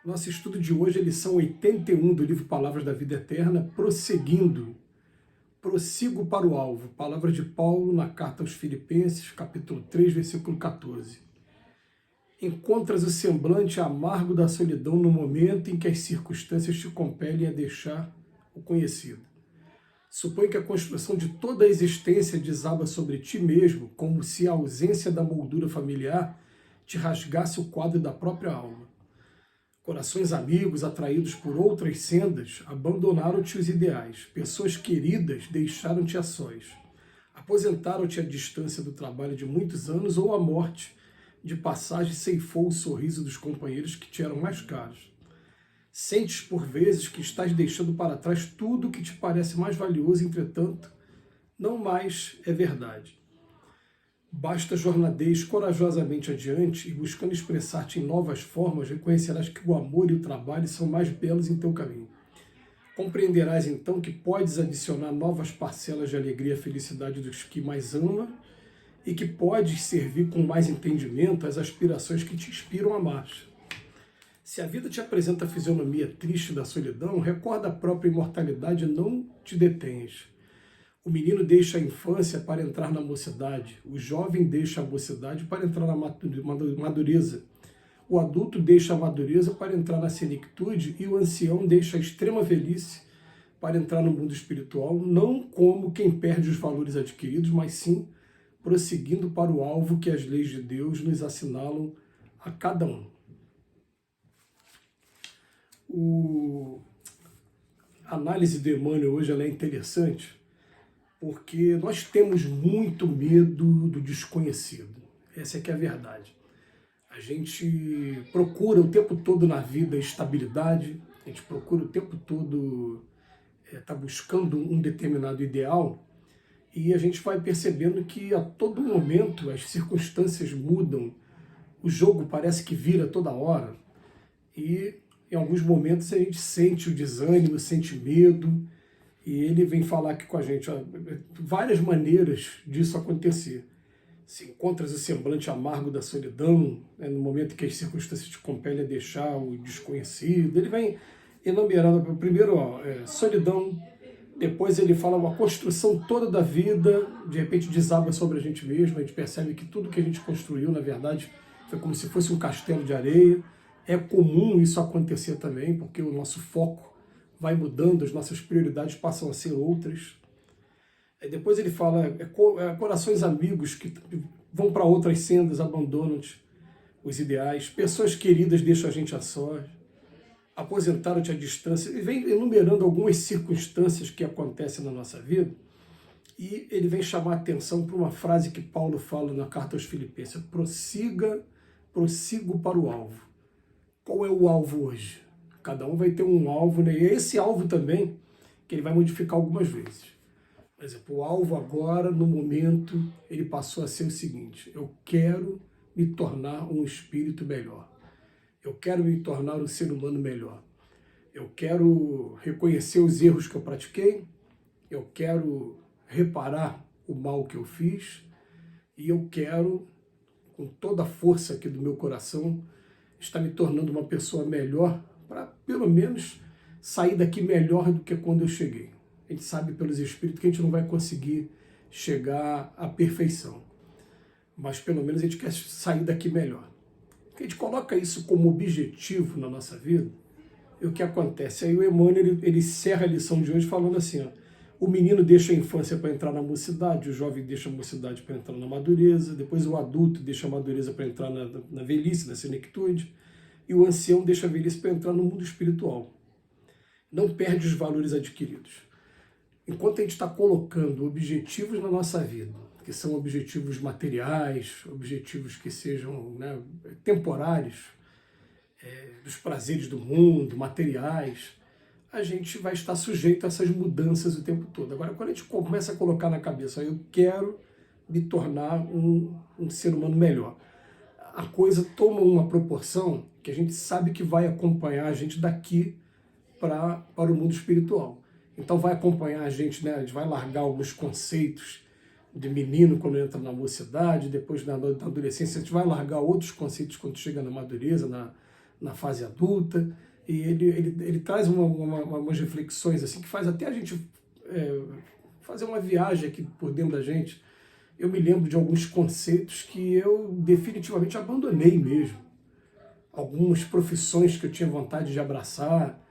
Nosso estudo de hoje é a lição 81 do livro Palavras da Vida Eterna, prosseguindo. Prossigo para o alvo. Palavra de Paulo na carta aos Filipenses, capítulo 3, versículo 14. Encontras o semblante amargo da solidão no momento em que as circunstâncias te compelem a deixar o conhecido. Supõe que a construção de toda a existência desaba sobre ti mesmo, como se a ausência da moldura familiar te rasgasse o quadro da própria alma. Corações amigos, atraídos por outras sendas, abandonaram-te os ideais. Pessoas queridas deixaram-te a sós. Aposentaram-te à distância do trabalho de muitos anos ou a morte de passagem ceifou o sorriso dos companheiros que te eram mais caros. Sentes por vezes que estás deixando para trás tudo o que te parece mais valioso, entretanto, não mais é verdade. Basta jornadeis corajosamente adiante e buscando expressar-te em novas formas, reconhecerás que o amor e o trabalho são mais belos em teu caminho. Compreenderás então que podes adicionar novas parcelas de alegria e felicidade dos que mais ama e que podes servir com mais entendimento as aspirações que te inspiram a marcha. Se a vida te apresenta a fisionomia triste da solidão, recorda a própria imortalidade e não te detenhas. O menino deixa a infância para entrar na mocidade, o jovem deixa a mocidade para entrar na madureza, o adulto deixa a madureza para entrar na senectude e o ancião deixa a extrema velhice para entrar no mundo espiritual, não como quem perde os valores adquiridos, mas sim prosseguindo para o alvo que as leis de Deus nos assinalam a cada um. A análise do Emmanuel hoje ela é interessante, porque nós temos muito medo do desconhecido. Essa é que é a verdade. A gente procura o tempo todo na vida estabilidade, a gente procura o tempo todo tá buscando um determinado ideal, e a gente vai percebendo que a todo momento as circunstâncias mudam, o jogo parece que vira toda hora, e em alguns momentos a gente sente o desânimo, sente medo, e ele vem falar aqui com a gente, ó, várias maneiras disso acontecer. Se encontras o semblante amargo da solidão, né, no momento que as circunstâncias te compelem a deixar o desconhecido, ele vem enumerando, primeiro, solidão, depois ele fala uma construção toda da vida, de repente desaba sobre a gente mesmo, a gente percebe que tudo que a gente construiu, na verdade, foi como se fosse um castelo de areia. É comum isso acontecer também, porque o nosso foco vai mudando, as nossas prioridades passam a ser outras. Depois ele fala, corações amigos que vão para outras sendas, abandonam-te os ideais, pessoas queridas deixam a gente a sós, aposentaram-te à distância, e vem enumerando algumas circunstâncias que acontecem na nossa vida, e ele vem chamar a atenção para uma frase que Paulo fala na carta aos Filipenses, prossigo para o alvo. Qual é o alvo hoje? Cada um vai ter um alvo, né? E é esse alvo também que ele vai modificar algumas vezes. Por exemplo, o alvo agora, no momento, ele passou a ser o seguinte: eu quero me tornar um espírito melhor. Eu quero me tornar um ser humano melhor. Eu quero reconhecer os erros que eu pratiquei. Eu quero reparar o mal que eu fiz. E eu quero, com toda a força aqui do meu coração, estar me tornando uma pessoa melhor para, pelo menos, sair daqui melhor do que quando eu cheguei. A gente sabe pelos Espíritos que a gente não vai conseguir chegar à perfeição, mas pelo menos a gente quer sair daqui melhor. A gente coloca isso como objetivo na nossa vida, e o que acontece? Aí o Emmanuel ele encerra a lição de hoje falando assim, ó, o menino deixa a infância para entrar na mocidade, o jovem deixa a mocidade para entrar na madureza, depois o adulto deixa a madureza para entrar na velhice, na senectude, e o ancião deixa a velhice para entrar no mundo espiritual. Não perde os valores adquiridos. Enquanto a gente está colocando objetivos na nossa vida, que são objetivos materiais, objetivos que sejam, né, temporários, dos prazeres do mundo, materiais, a gente vai estar sujeito a essas mudanças o tempo todo. Agora, quando a gente começa a colocar na cabeça, eu quero me tornar um ser humano melhor, a coisa toma uma proporção que a gente sabe que vai acompanhar a gente daqui para o mundo espiritual. Então vai acompanhar a gente, né? A gente vai largar alguns conceitos de menino quando entra na mocidade, depois na adolescência a gente vai largar outros conceitos quando chega na madureza, na fase adulta, e ele traz umas reflexões assim que faz até a gente fazer uma viagem aqui por dentro da gente. Eu me lembro de alguns conceitos que eu definitivamente abandonei mesmo. Algumas profissões que eu tinha vontade de abraçar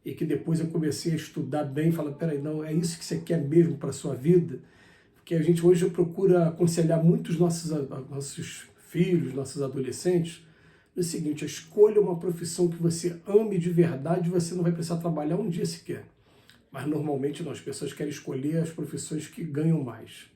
e que depois eu comecei a estudar bem e falar, peraí, não, é isso que você quer mesmo para a sua vida? Porque a gente hoje procura aconselhar muitos nossos filhos, nossos adolescentes, no seguinte: escolha uma profissão que você ame de verdade, você não vai precisar trabalhar um dia sequer. Mas normalmente não, as pessoas querem escolher as profissões que ganham mais,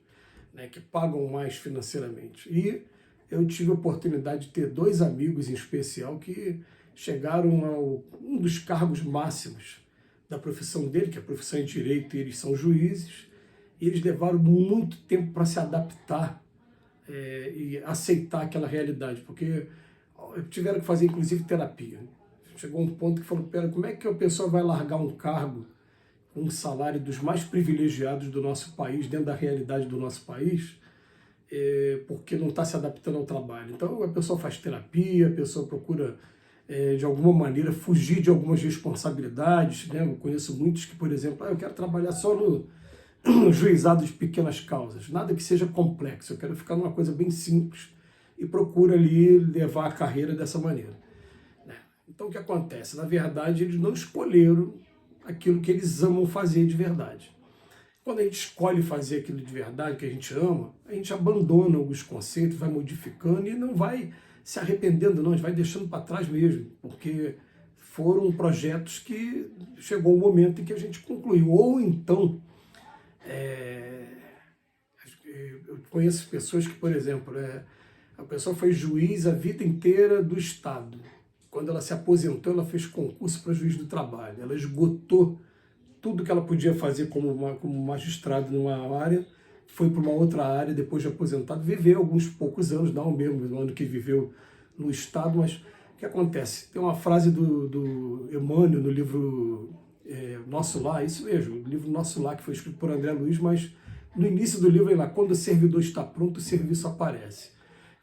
né, que pagam mais financeiramente. E eu tive a oportunidade de ter dois amigos em especial que chegaram a um dos cargos máximos da profissão dele, que é a profissão de direito, e eles são juízes, e eles levaram muito tempo para se adaptar e aceitar aquela realidade, porque tiveram que fazer inclusive terapia. Chegou um ponto que falou, pera, como é que a pessoa vai largar um cargo, um salário dos mais privilegiados do nosso país, dentro da realidade do nosso país, porque não está se adaptando ao trabalho? Então a pessoa faz terapia, a pessoa procura de alguma maneira fugir de algumas responsabilidades, né? Eu conheço muitos que, por exemplo, eu quero trabalhar só no juizado de pequenas causas, nada que seja complexo, eu quero ficar numa coisa bem simples, e procura ali levar a carreira dessa maneira, né? Então o que acontece? Na verdade, eles não escolheram aquilo que eles amam fazer de verdade. Quando a gente escolhe fazer aquilo de verdade, que a gente ama, a gente abandona alguns conceitos, vai modificando e não vai se arrependendo não, a gente vai deixando para trás mesmo, porque foram projetos que chegou o momento em que a gente concluiu. Ou então, eu conheço pessoas que, por exemplo, a pessoa foi juiz a vida inteira do Estado. Quando ela se aposentou, ela fez concurso para juiz do trabalho. Ela esgotou tudo que ela podia fazer como magistrado numa área, foi para uma outra área depois de aposentado, viveu alguns poucos anos, não o mesmo ano que viveu no Estado, mas o que acontece? Tem uma frase do Emmanuel no livro Nosso Lar, isso mesmo, o livro Nosso Lar, que foi escrito por André Luiz, mas no início do livro, lá, quando o servidor está pronto, o serviço aparece.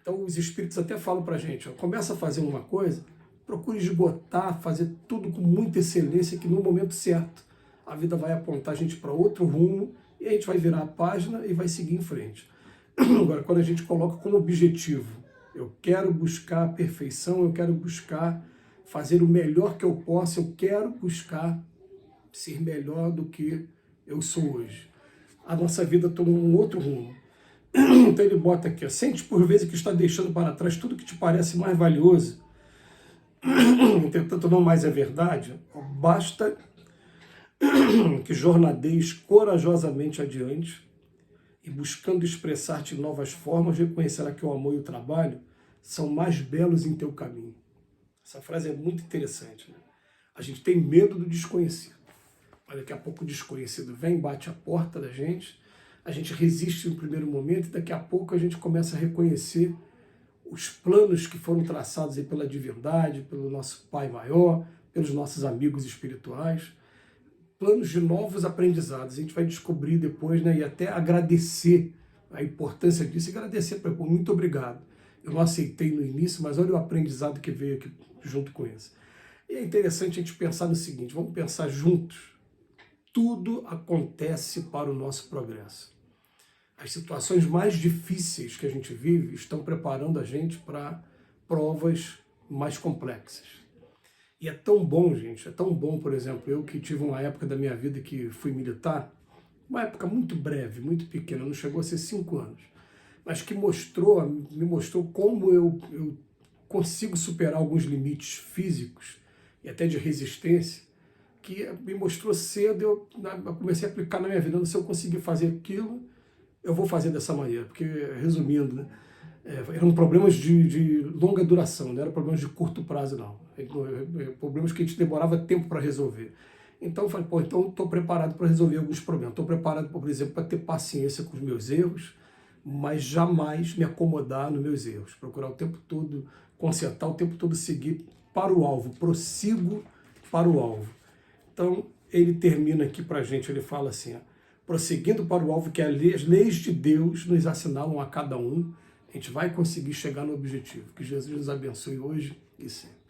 Então os espíritos até falam para a gente, começa a fazer uma coisa, procure esgotar, fazer tudo com muita excelência, que no momento certo a vida vai apontar a gente para outro rumo e a gente vai virar a página e vai seguir em frente. Agora, quando a gente coloca como objetivo, eu quero buscar a perfeição, eu quero buscar fazer o melhor que eu possa, eu quero buscar ser melhor do que eu sou hoje, a nossa vida toma um outro rumo. Então ele bota aqui, sente por vezes que está deixando para trás tudo que te parece mais valioso, entretanto não mais é verdade, basta que jornadeis corajosamente adiante e buscando expressar-te em novas formas, reconhecerá que o amor e o trabalho são mais belos em teu caminho. Essa frase é muito interessante, né? A gente tem medo do desconhecido, mas daqui a pouco o desconhecido vem, bate a porta da gente, a gente resiste no primeiro momento e daqui a pouco a gente começa a reconhecer os planos que foram traçados aí pela divindade, pelo nosso Pai Maior, pelos nossos amigos espirituais, planos de novos aprendizados. A gente vai descobrir depois, né, e até agradecer a importância disso, e agradecer para ele, muito obrigado. Eu não aceitei no início, mas olha o aprendizado que veio aqui junto com isso. E é interessante a gente pensar no seguinte, vamos pensar juntos. Tudo acontece para o nosso progresso. As situações mais difíceis que a gente vive estão preparando a gente para provas mais complexas. E é tão bom, gente, é tão bom, por exemplo, eu que tive uma época da minha vida que fui militar, uma época muito breve, muito pequena, não chegou a ser 5 anos, mas que me mostrou como eu consigo superar alguns limites físicos e até de resistência, que me mostrou cedo, eu comecei a aplicar na minha vida. Se eu conseguir fazer aquilo, eu vou fazer dessa maneira, porque, resumindo, né, eram problemas de longa duração, não eram problemas de curto prazo, não. Problemas que a gente demorava tempo para resolver. Então eu falei, então estou preparado para resolver alguns problemas. Estou preparado, por exemplo, para ter paciência com os meus erros, mas jamais me acomodar nos meus erros. Procurar o tempo todo, consertar, o tempo todo seguir para o alvo, prossigo para o alvo. Então ele termina aqui para a gente, ele fala assim, prosseguindo para o alvo que as leis de Deus nos assinalam a cada um, a gente vai conseguir chegar no objetivo. Que Jesus nos abençoe hoje e sempre.